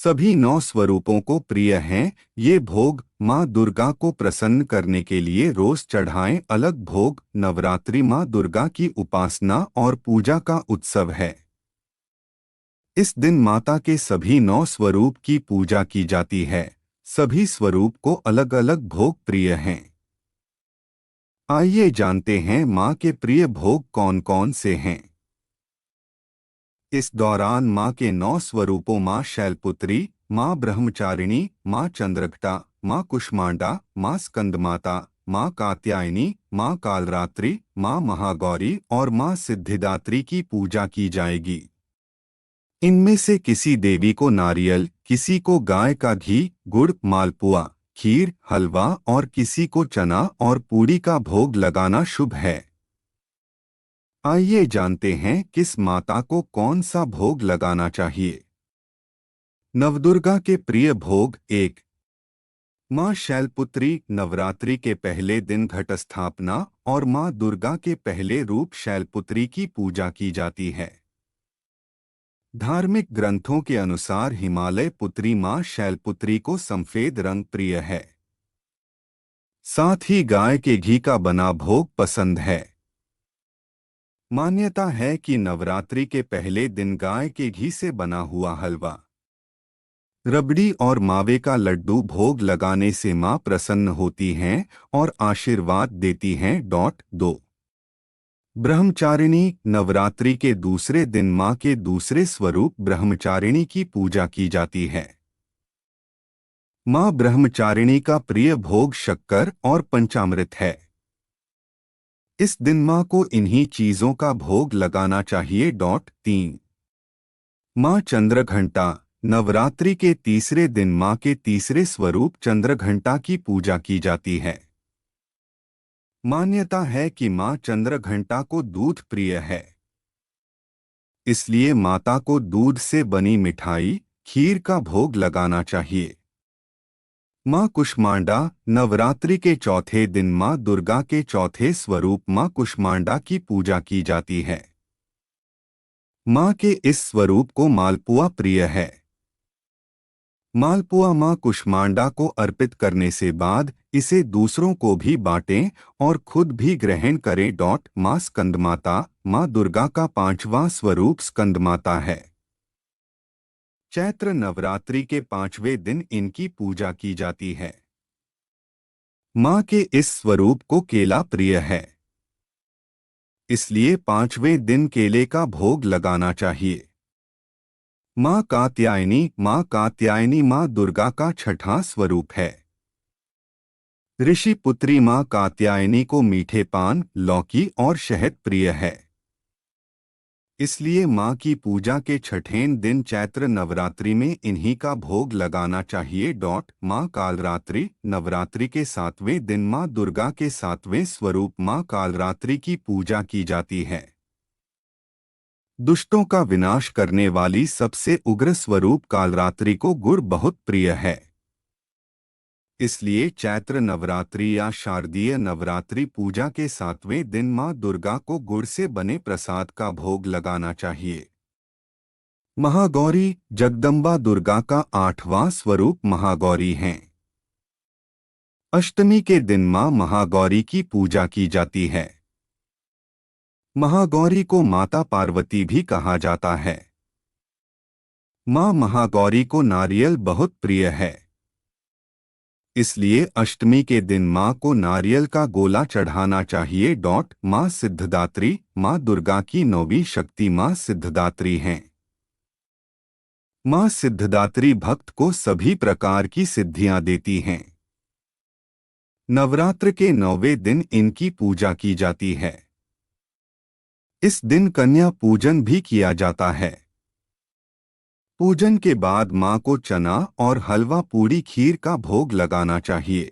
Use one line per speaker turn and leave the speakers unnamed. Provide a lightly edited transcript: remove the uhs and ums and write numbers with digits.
सभी 9 स्वरूपों को प्रिय हैं। ये भोग माँ दुर्गा को प्रसन्न करने के लिए रोज चढ़ाएं। अलग भोग। नवरात्रि माँ दुर्गा की उपासना और पूजा का उत्सव है। इस दिन माता के सभी 9 स्वरूप की पूजा की जाती है। सभी स्वरूप को अलग अलग भोग प्रिय हैं। आइए जानते हैं माँ के प्रिय भोग कौन कौन से हैं। इस दौरान माँ के 9 स्वरूपों माँ शैलपुत्री, माँ ब्रह्मचारिणी, माँ चंद्रघटा, माँ कुष्मांडा, माँ स्कंदमाता, माँ कात्यायनी, माँ कालरात्रि, माँ महागौरी और माँ सिद्धिदात्री की पूजा की जाएगी। इनमें से किसी देवी को नारियल, किसी को गाय का घी, गुड़, मालपुआ, खीर, हलवा और किसी को चना और पूरी का भोग लगाना शुभ है। आइए जानते हैं किस माता को कौन सा भोग लगाना चाहिए। नवदुर्गा के प्रिय भोग। 1। माँ शैलपुत्री। नवरात्रि के पहले दिन घट स्थापना और माँ दुर्गा के पहले रूप शैलपुत्री की पूजा की जाती है। धार्मिक ग्रंथों के अनुसार हिमालय पुत्री माँ शैलपुत्री को सफेद रंग प्रिय है। साथ ही गाय के घी का बना भोग पसंद है। मान्यता है कि नवरात्रि के पहले दिन गाय के घी से बना हुआ हलवा, रबड़ी और मावे का लड्डू भोग लगाने से माँ प्रसन्न होती हैं और आशीर्वाद देती हैं। 2। ब्रह्मचारिणी। नवरात्रि के दूसरे दिन माँ के दूसरे स्वरूप ब्रह्मचारिणी की पूजा की जाती है। माँ ब्रह्मचारिणी का प्रिय भोग शक्कर और पंचामृत है। इस दिन माँ को इन्हीं चीजों का भोग लगाना चाहिए। 3। माँ चंद्रघंटा। नवरात्रि के तीसरे दिन माँ के तीसरे स्वरूप चंद्रघंटा की पूजा की जाती है। मान्यता है कि माँ चंद्रघंटा को दूध प्रिय है, इसलिए माता को दूध से बनी मिठाई, खीर का भोग लगाना चाहिए। माँ कुष्मांडा। नवरात्रि के चौथे दिन माँ दुर्गा के चौथे स्वरूप माँ कुष्मांडा की पूजा की जाती है। माँ के इस स्वरूप को मालपुआ प्रिय है। मालपुआ माँ कुष्मांडा को अर्पित करने से बाद इसे दूसरों को भी बांटें और खुद भी ग्रहण करें। माँ स्कंदमाता। माँ दुर्गा का 5वां स्वरूप स्कंदमाता है। चैत्र नवरात्रि के 5वें दिन इनकी पूजा की जाती है। माँ के इस स्वरूप को केला प्रिय है, इसलिए 5वें दिन केले का भोग लगाना चाहिए। माँ कात्यायनी। माँ कात्यायनी माँ दुर्गा का 6वां स्वरूप है। ऋषि पुत्री माँ कात्यायनी को मीठे पान, लौकी और शहद प्रिय है, इसलिए माँ की पूजा के 6ठें दिन चैत्र नवरात्रि में इन्हीं का भोग लगाना चाहिए। माँ कालरात्रि। नवरात्रि के 7वें दिन माँ दुर्गा के 7वें स्वरूप माँ कालरात्रि की पूजा की जाती है। दुष्टों का विनाश करने वाली सबसे उग्र स्वरूप कालरात्रि को गुड़ बहुत प्रिय है, इसलिए चैत्र नवरात्रि या शारदीय नवरात्रि पूजा के 7वें दिन माँ दुर्गा को गुड़ से बने प्रसाद का भोग लगाना चाहिए। महागौरी। जगदम्बा दुर्गा का 8वां स्वरूप महागौरी हैं। अष्टमी के दिन माँ महागौरी की पूजा की जाती है। महागौरी को माता पार्वती भी कहा जाता है। माँ महागौरी को नारियल बहुत प्रिय है, इसलिए अष्टमी के दिन माँ को नारियल का गोला चढ़ाना चाहिए। माँ सिद्धिदात्री। माँ दुर्गा की 9वीं शक्ति माँ सिद्धिदात्री हैं। माँ सिद्धिदात्री भक्त को सभी प्रकार की सिद्धियां देती हैं। नवरात्र के 9वें दिन इनकी पूजा की जाती है। इस दिन कन्या पूजन भी किया जाता है। पूजन के बाद माँ को चना और हलवा पूड़ी खीर का भोग लगाना चाहिए।